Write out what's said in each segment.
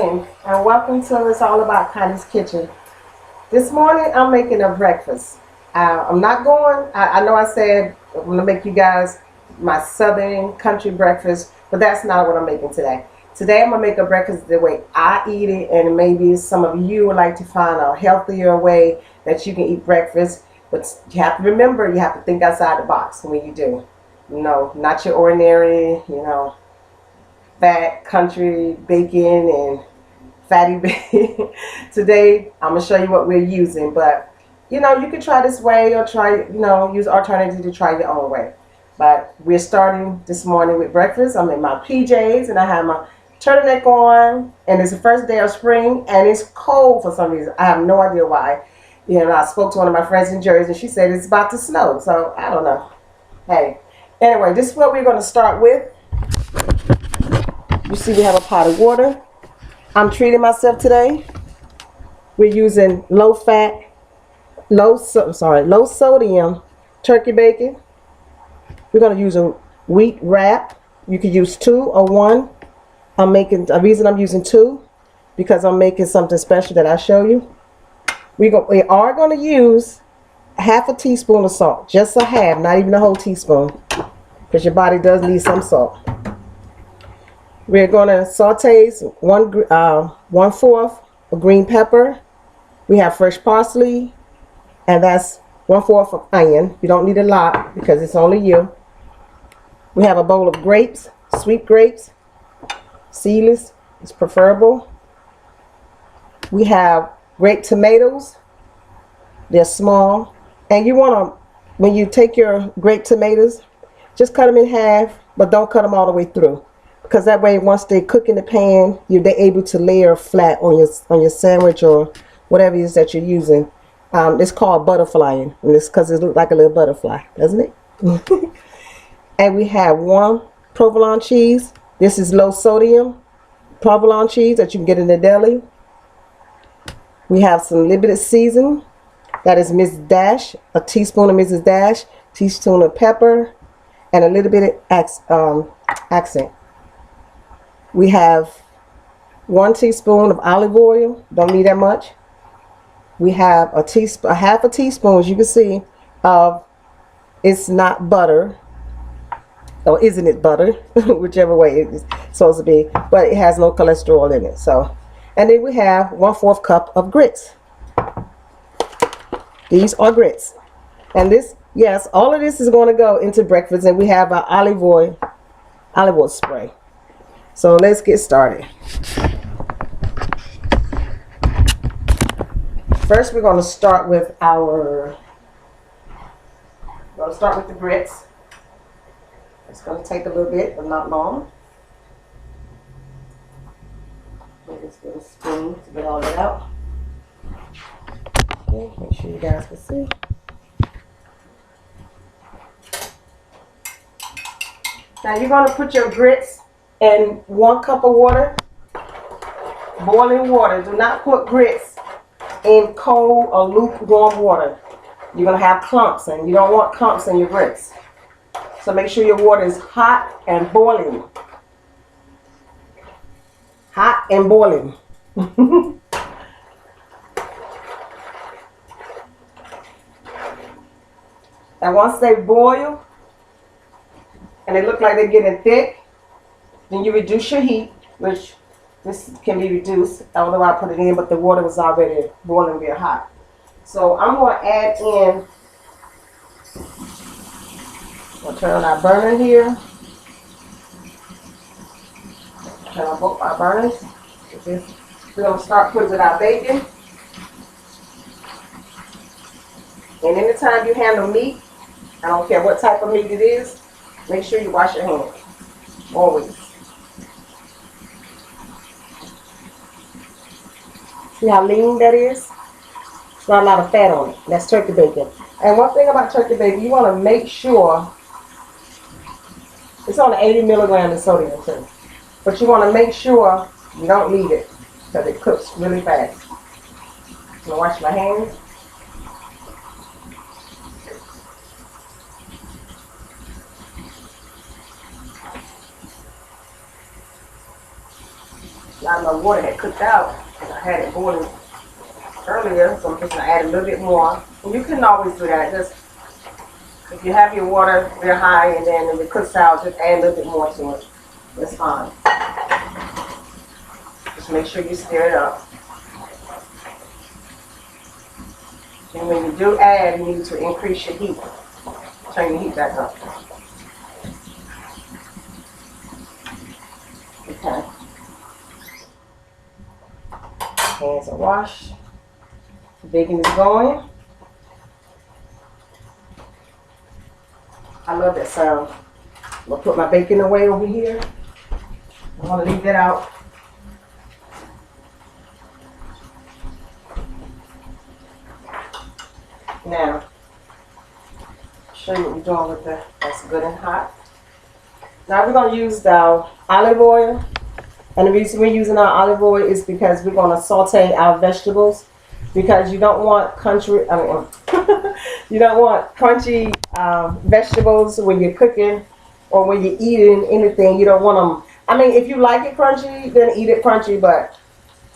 morning and welcome to It's All About Connie's Kitchen. This morning I'm making a breakfast. I'm not going, I know I said I'm going to make you guys my southern country breakfast, but that's not what I'm making today. Today I'm going to make a breakfast the way I eat it, and maybe some of you would like to find a healthier way that you can eat breakfast. But you have to remember, you have to think outside the box when you do. Not your ordinary, fat country bacon and fatty bacon. Today I'm gonna show you what we're using, but you can try this way or try use alternative to try your own way. But we're starting this morning with breakfast. I'm in my PJs and I have my turtleneck on, and it's the first day of spring and it's cold for some reason. I have no idea why. I spoke to one of my friends in Jersey and she said it's about to snow, so I don't know. Hey, anyway, this is what we're going to start with. You see we have a pot of water. I'm treating myself today. We're using low sodium turkey bacon. We're going to use a wheat wrap. You could use 2 or 1. The reason I'm using 2 because I'm making something special that I'll show you. We are going to use half a teaspoon of salt, just a half, not even a whole teaspoon, because your body does need some salt. We're going to saute 1/4 of green pepper. We have fresh parsley, and that's 1/4 of onion. You don't need a lot because it's only you. We have a bowl of grapes, sweet grapes, seedless is preferable. We have grape tomatoes. They're small, and you want to, when you take your grape tomatoes, just cut them in half, but don't cut them all the way through. Because that way, once they cook in the pan, they're able to layer flat on your sandwich or whatever it is that you're using. It's called butterflying, and it's because it looks like a little butterfly, doesn't it? And we have 1 provolone cheese. This is low sodium provolone cheese that you can get in the deli. We have some limited seasoning. That is Mrs. Dash, a teaspoon of Mrs. Dash, teaspoon of pepper, and a little bit of accent. We have 1 teaspoon of olive oil. Don't need that much. We have half a teaspoon, as you can see, of, it's not butter, or isn't it butter? Whichever way it's supposed to be, but it has no cholesterol in it. So, and then we have 1/4 cup of grits. These are grits, and this, yes, all of this is going to go into breakfast. And we have our olive oil spray. So let's get started. First, we're going to start with the grits. It's going to take a little bit, but not long. Just get a spoon to get all that out. Okay, make sure you guys can see. Now you're going to put your grits in 1 cup of water, boiling water. Do not put grits in cold or lukewarm water. You're going to have clumps, and you don't want clumps in your grits. So make sure your water is hot and boiling. Hot and boiling. And once they boil and they look like they're getting thick, then you reduce your heat, which this can be reduced, although I put it in, but the water was already boiling real hot. So I'm going to add in, we'll turn on our burner here. Turn on both our burners. We're going to start putting with our bacon. And anytime you handle meat, I don't care what type of meat it is, make sure you wash your hands. Always. See how lean that is? There's not a lot of fat on it. That's turkey bacon. And one thing about turkey bacon, you want to make sure it's only 80 milligrams of sodium too. But you want to make sure you don't leave it because it cooks really fast. I'm going to wash my hands. A lot of my water had cooked out, and I had it boiling earlier, so I'm just gonna add a little bit more. And you can always do that. Just if you have your water real high and then if it cooks out, just add a little bit more to it. That's fine. Just make sure you stir it up. And when you do add, you need to increase your heat. Turn your heat back up. Okay. Hands are washed. The bacon is going. I love that sound. I'm going to put my bacon away over here. I want to leave that out. Now, show you what we're doing with the, that's good and hot. Now we're going to use the olive oil. And the reason we're using our olive oil is because we're going to saute our vegetables. Because you don't want crunchy vegetables when you're cooking or when you're eating anything. You don't want them. I mean, if you like it crunchy, then eat it crunchy. But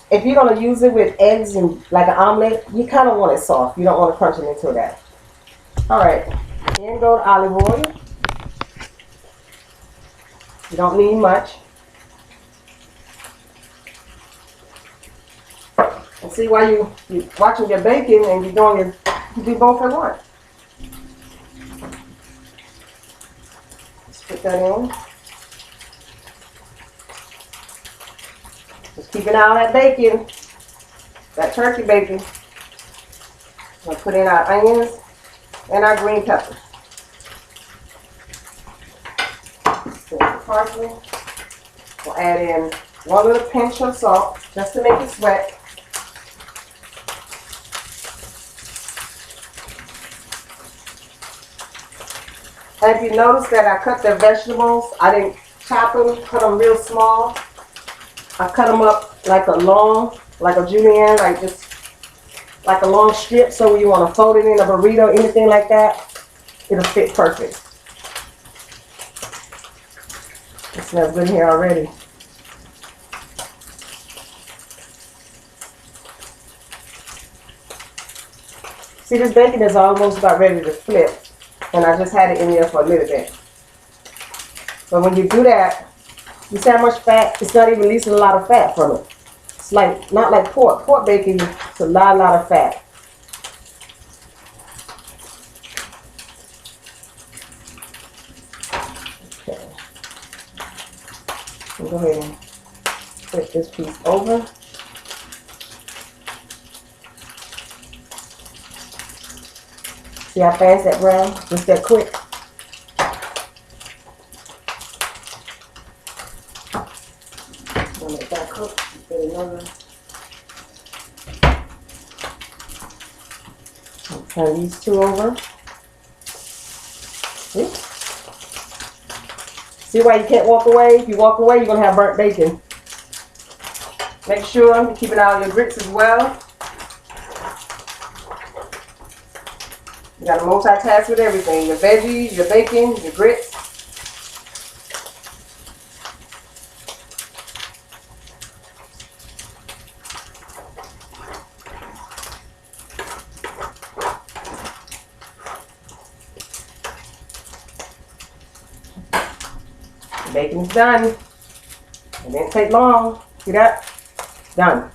if you're going to use it with eggs and like an omelet, you kind of want it soft. You don't want to crunch it into that. All right. Then go to olive oil. You don't need much. And see, while you're watching your bacon and you're doing you do both at once. Just put that in. Just keep an eye on that bacon, that turkey bacon. We'll put in our onions and our green peppers. Parsley. We'll add in 1 little pinch of salt just to make it sweat. And if you notice that I cut the vegetables, I didn't chop them, cut them real small. I cut them up like a julienne, like just like a long strip. So when you want to fold it in a burrito, anything like that, it'll fit perfect. It smells good here already. See, this bacon is almost about ready to flip. And I just had it in there for a little bit. But when you do that, you see how much fat? It's not even releasing a lot of fat from it. It's like, not like pork. Pork bacon, it's a lot of fat. Okay. I'll go ahead and flip this piece over. See how fast that brown? Just that quick. Let that cook. Get another. Turn these two over. See why you can't walk away? If you walk away, you're going to have burnt bacon. Make sure you keep an eye on your grits as well. You got to multitask with everything. Your veggies, your bacon, your grits. The bacon's done. It didn't take long. See that? Done.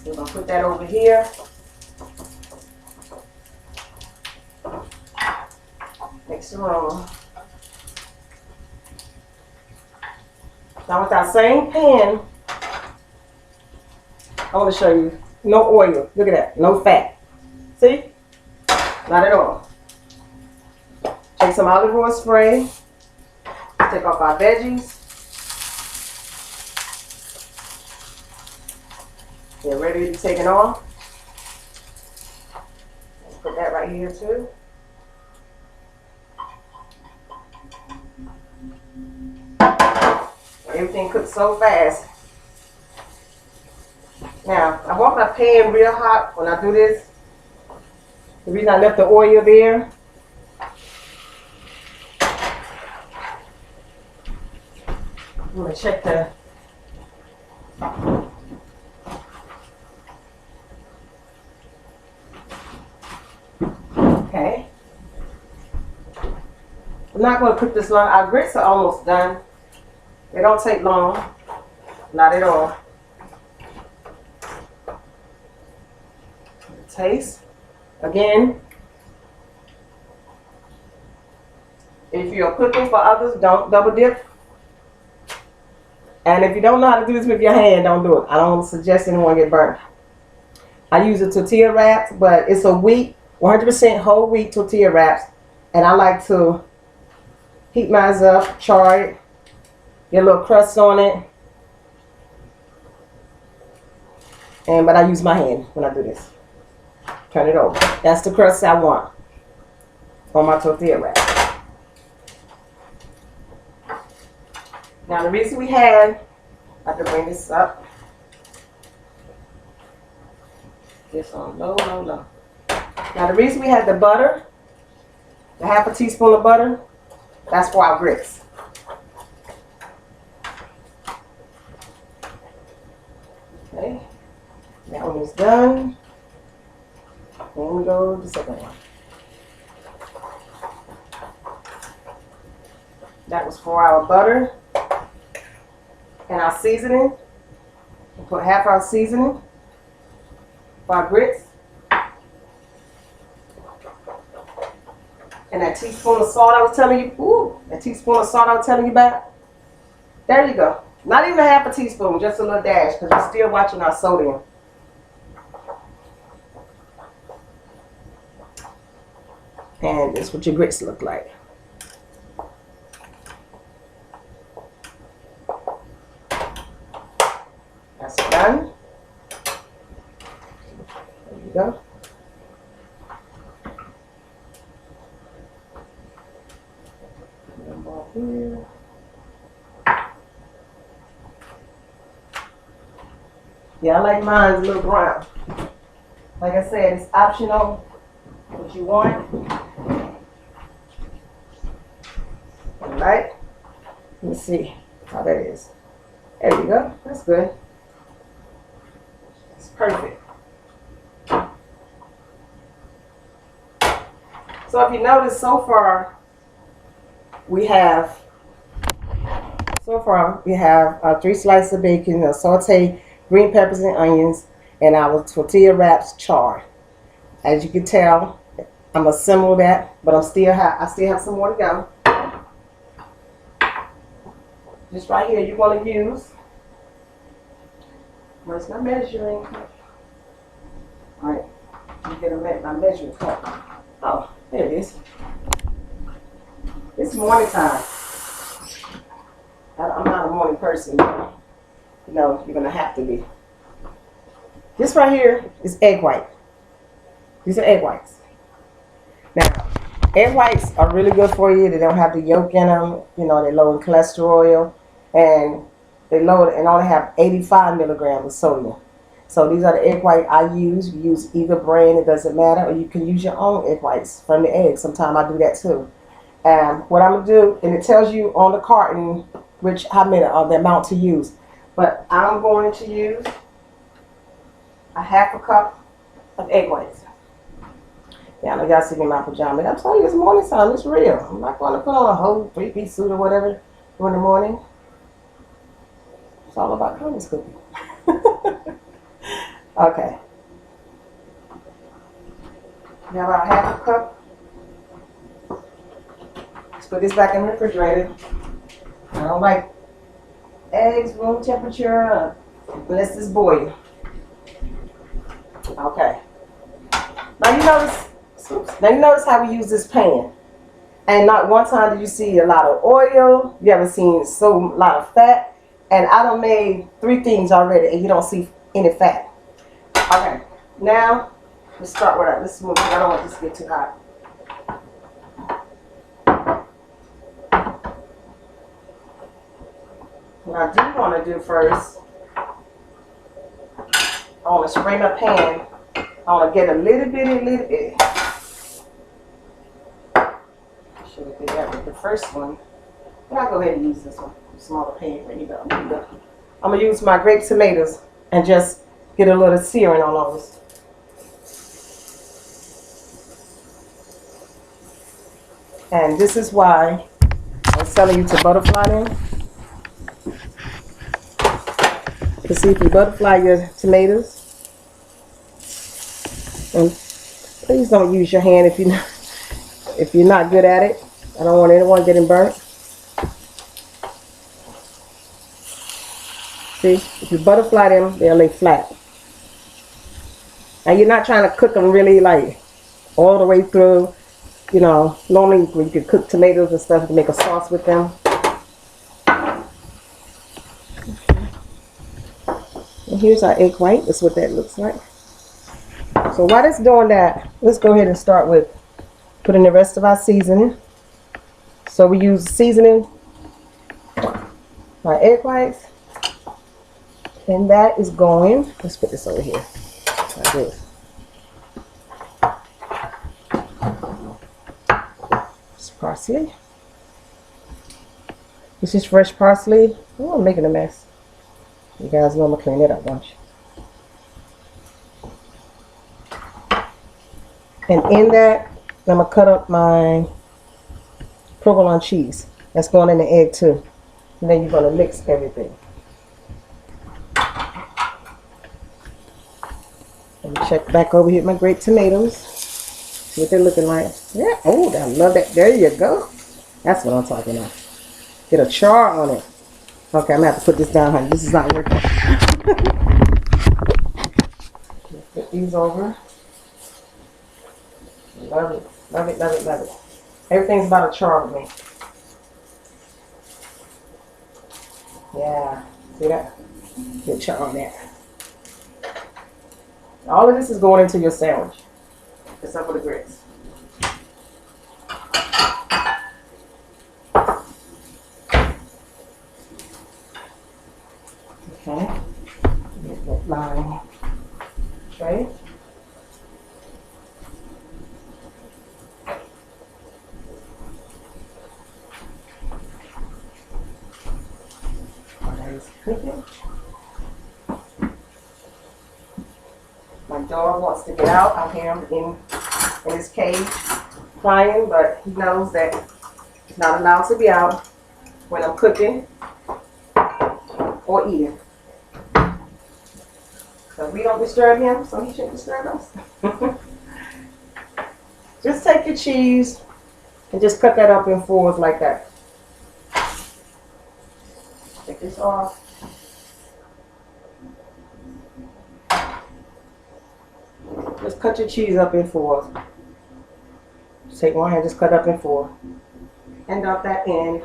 We're going to put that over here. Mix the roll. Now with our same pan, I want to show you. No oil. Look at that. No fat. See? Not at all. Take some olive oil spray. Take off our veggies. They're ready to be taken off. Put that right here too. Everything cooks so fast. Now, I want my pan real hot when I do this. The reason I left the oil there. I'm gonna check the okay. I'm not gonna cook this long. Our grits are almost done. They don't take long. Not at all. Taste. Again, if you're cooking for others, don't double dip. And if you don't know how to do this with your hand, don't do it. I don't suggest anyone get burnt. I use a tortilla wraps, but it's a wheat, 100% whole wheat tortilla wraps. And I like to heat mine up, char it, get a little crust on it. But I use my hand when I do this. Turn it over. That's the crust I want on my tortilla wrap. Now the reason we had, I have to bring this up. This on low, low, low. Now the reason we had the butter, the half a teaspoon of butter, that's for our grits. Okay, that one is done. Then we go to the second one. That was for our butter and our seasoning. We'll put half our seasoning for our grits. And that teaspoon of salt I was telling you, that teaspoon of salt I was telling you about. There you go. Not even half a teaspoon, just a little dash, because we're still watching our sodium. And this is what your grits look like. That's done. There you go. One more here. Yeah, I like mine a little brown. Like I said, it's optional what you want. Alright, let me see how that is. There you go, that's good. It's perfect. So if you notice, so far we have our 3 slices of bacon, sauteed green peppers and onions, and our tortilla wraps charred. As you can tell, I'm gonna assemble that, but I still have some more to go. Just right here, you're going to use, where's my measuring cup? All right, let me get my measuring cup. Oh, there it is. It's morning time. I'm not a morning person, but you know, you're going to have to be. This right here is egg white. These are egg whites. Now, egg whites are really good for you. They don't have the yolk in them. You know, they're low in cholesterol. And they load and only have 85 milligrams of sodium. So these are the egg white I use. You use either brand, it doesn't matter, or you can use your own egg whites from the eggs. Sometimes I do that too. And what I'm gonna do, and it tells you on the carton how many of the amount to use. But I'm going to use a half a cup of egg whites. Yeah, I know y'all see me in my pajamas. I'm telling you, it's morning time. It's real. I'm not going to put on a whole 3-piece suit or whatever during the morning. It's all about Connie's cooking. Okay. Now about half a cup. Let's put this back in the refrigerator. I don't like eggs room temperature unless it's boiling. Okay. Now you notice how we use this pan. And not one time did you see a lot of oil. You haven't seen a lot of fat. And I done made 3 things already, and you don't see any fat. Okay, now let's start with that. Let's move. I don't want this to get too hot. What I do want to do first, I want to spray my pan. I want to get a little bit. I should have did that with the first one. But I'll go ahead and use this one. Smaller pan. There you go. I'm gonna use my grape tomatoes and just get a little searing on those. And this is why I was telling you to butterfly them. To see if you butterfly your tomatoes. And please don't use your hand if you're not good at it. I don't want anyone getting burnt. See, if you butterfly them, they'll lay flat. And you're not trying to cook them really like all the way through. You know, normally when you can cook tomatoes and stuff, you can make a sauce with them. And here's our egg white. That's what that looks like. So while it's doing that, let's go ahead and start with putting the rest of our seasoning. So we use seasoning, my egg whites, and that is going, let's put this over here, like this. It's parsley. This is fresh parsley. Oh, I'm making a mess. You guys know I'm gonna clean it up, don't you? And in that, I'm gonna cut up my provolone cheese. That's going in the egg too. And then you're gonna mix everything. Let me check back over here at my grape tomatoes. See what they're looking like. Yeah. Oh, I love that. There you go. That's what I'm talking about. Get a char on it. Okay, I'm gonna have to put this down, honey. This is not working. Put these over. Love it. Love it, love it, love it. Everything's about a char with me. Yeah. See that? Get char on that. All of this is going into your sandwich. Except for the grits. Okay. Get that line tray. Cooking. My dog wants to get out. I hear him in his cage crying, but he knows that he's not allowed to be out when I'm cooking or eating. So we don't disturb him, so he shouldn't disturb us. Just take your cheese and just cut that up in fours like that. Take this off. Just cut your cheese up in fours. Just take one hand, just cut up in four. And dump that in.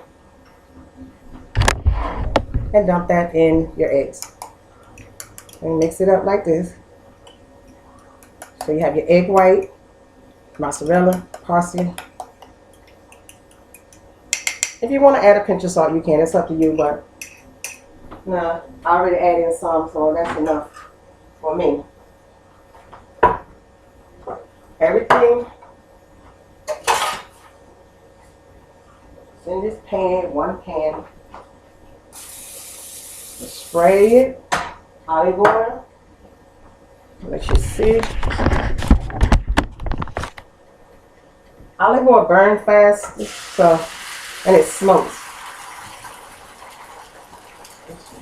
And dump that in your eggs. And mix it up like this. So you have your egg white, mozzarella, parsley. If you want to add a pinch of salt, you can. It's up to you, but no, I already added in some, so that's enough for me. Everything is in this pan, one pan. Just spray it, olive oil. Let you see. Olive oil burns fast, so, and it smokes.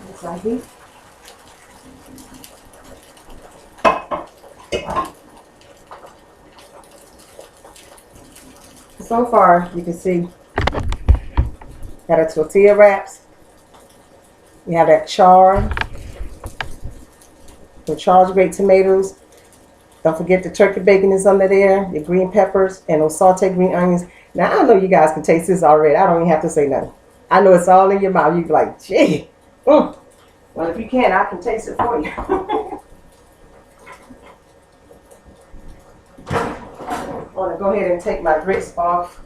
It's like this. So far, you can see got our tortilla wraps. We have that char, the charred grape tomatoes. Don't forget the turkey bacon is under there, your green peppers, and those sauteed green onions. Now, I know you guys can taste this already. I don't even have to say nothing. I know it's all in your mouth. You'd be like, gee. Well, if you can, I can taste it for you. I'm going to go ahead and take my grits off.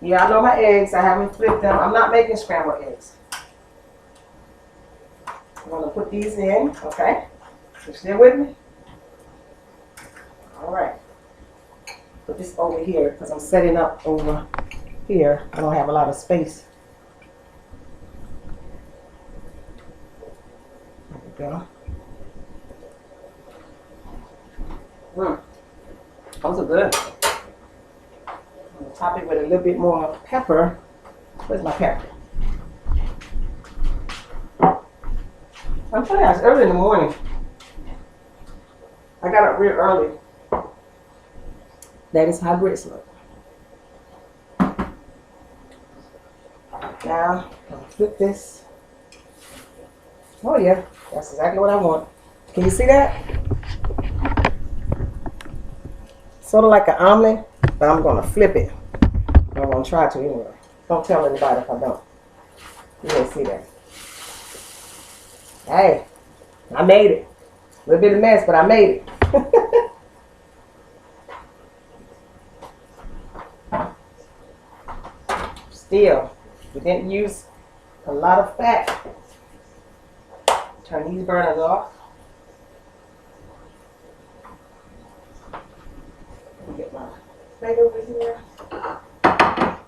Yeah, I know my eggs. I haven't flipped them. I'm not making scrambled eggs. I'm going to put these in. Okay. You still with me? All right. Put this over here because I'm setting up over here. I don't have a lot of space. There we go. Those are good. I'm gonna top it with a little bit more pepper. Where's my pepper? I'm telling you, it's early in the morning. I got up real early. That is how grits look. Now, I'll flip this. Oh yeah, that's exactly what I want. Can you see that? Sort of like an omelet, but I'm gonna flip it. I'm gonna try to anyway. Don't tell anybody if I don't. You didn't see that. Hey, I made it. A little bit of mess, but I made it. Still, we didn't use a lot of fat. Turn these burners off. Get my plate over here.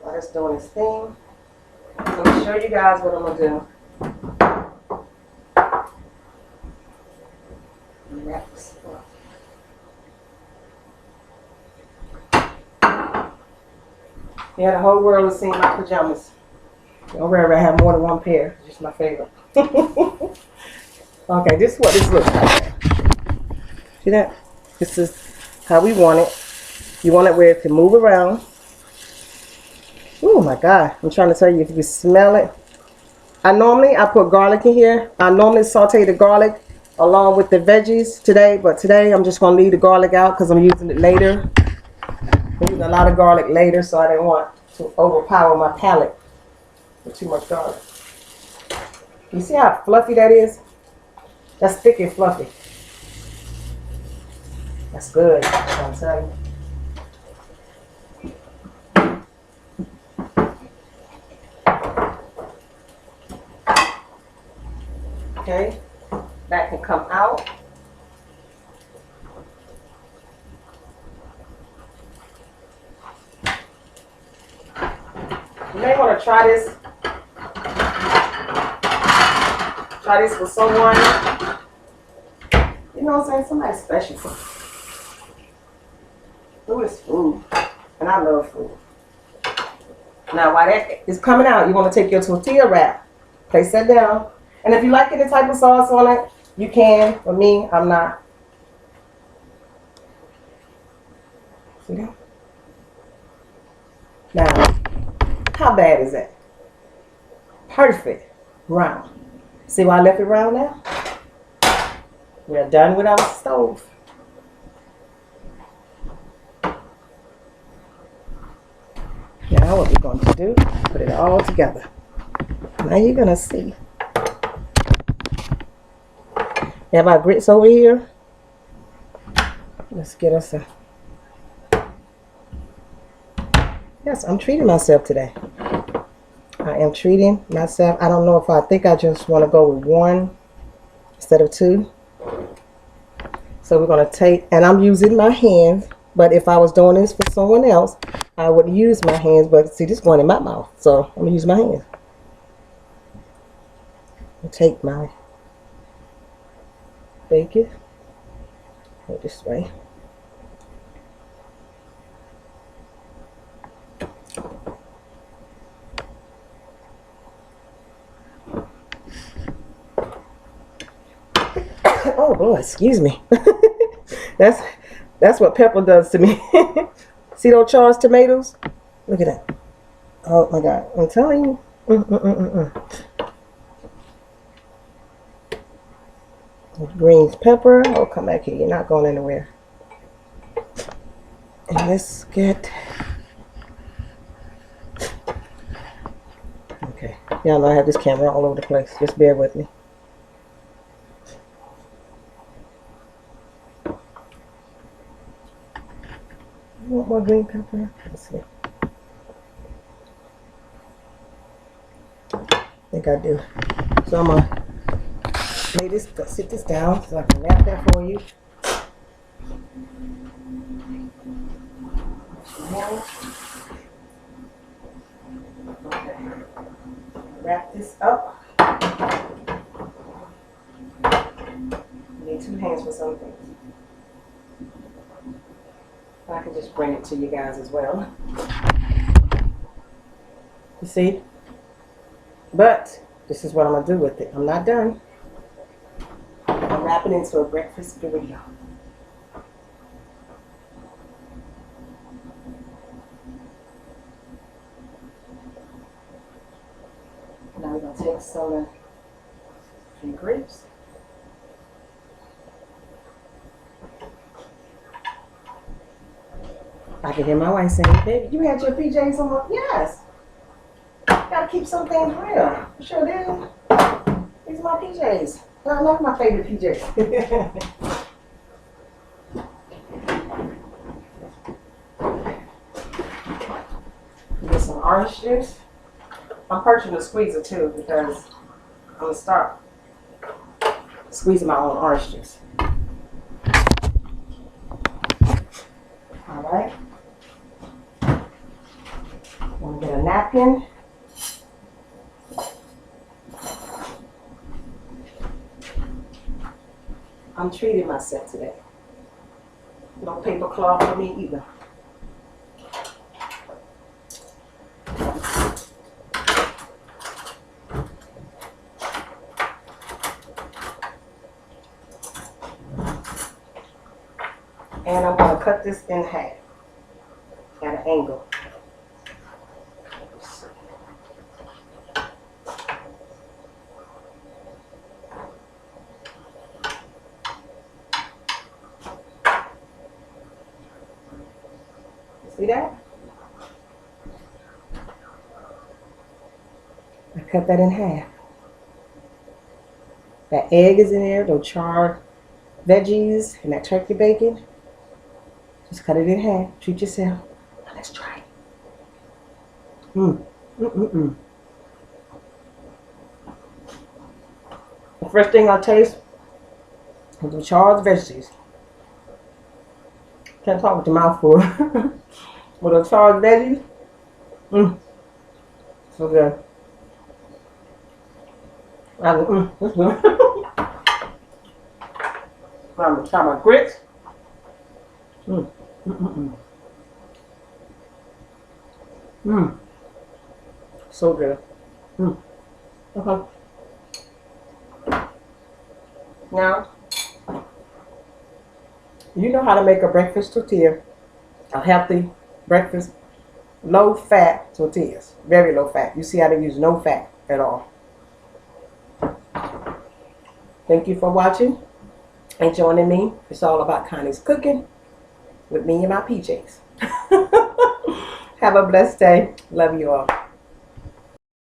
While it's doing its thing. So I'm going to show you guys what I'm going to do. Wrap this up. Yeah, the whole world has seen my pajamas. Don't worry, I have more than one pair. It's just my favorite. Okay, this is what this looks like. See that? This is how we want it. You want it where it can move around. Oh my God. I'm trying to tell you if you smell it. I put garlic in here. I normally saute the garlic along with the veggies today, but today I'm just going to leave the garlic out because I'm using it later. I'm using a lot of garlic later, so I didn't want to overpower my palate with too much garlic. You see how fluffy that is? That's thick and fluffy. That's good, I'm telling you. Okay, that can come out. You may want to try this. Try this for someone. You know what I'm saying? Somebody special. Food is food. And I love food. Now, while that is coming out, you want to take your tortilla wrap. Place that down. And if you like any type of sauce on it, you can. For me, I'm not. See that? Now, how bad is that? Perfect. Round. See why I left it round now? We're done with our stove. Now what we're going to do, put it all together. Now you're going to see. We have our grits over here. Let's get us a... Yes, I'm treating myself today. I am treating myself. I don't know if I think I just want to go with one instead of two. So we're going to take, and I'm using my hands, but if I was doing this for someone else, I would use my hands, but see, this is going in my mouth, so I'm going to use my hands. I'll take my bacon, go this way. Oh boy, excuse me. That's what pepper does to me. See those charged tomatoes? Look at that. Oh my God, I'm telling you. Greens pepper. Oh, come back here. You're not going anywhere. And let's get... Okay. Y'all know I have this camera all over the place. Just bear with me. You want more green pepper? Let's see. I think I do. So I'm gonna lay this, sit this down so I can wrap that for you. Okay. Wrap this up. You need two hands for some things. I can just bring it to you guys as well. You see? But this is what I'm going to do with it. I'm not done. I'm wrapping into a breakfast burrito. Now we're going to take some few grapes. I can hear my wife saying, baby, you had your PJs on? Yes. Gotta keep some things real. You sure did. These are my PJs. I love my favorite PJs. Get some orange juice. I'm purchasing a squeezer too because I'm gonna start squeezing my own orange juice. All right. I'm gonna get a napkin. I'm treating myself today. No paper cloth for me either. And I'm going to cut this in half at an angle. See that? I cut that in half. That egg is in there, those charred veggies, and that turkey bacon. Just cut it in half. Treat yourself. Now let's try it. The first thing I taste is the charred veggies. Can't talk with your mouth full. With the charred veggies. So good. That's good. I'm gonna try my grits. So good. Now, you know how to make a breakfast tortilla, a healthy breakfast, low-fat tortillas, very low-fat. You see how they use no fat at all. Thank you for watching and joining me. It's all about Connie's cooking with me and my PJs. Have a blessed day. Love you all.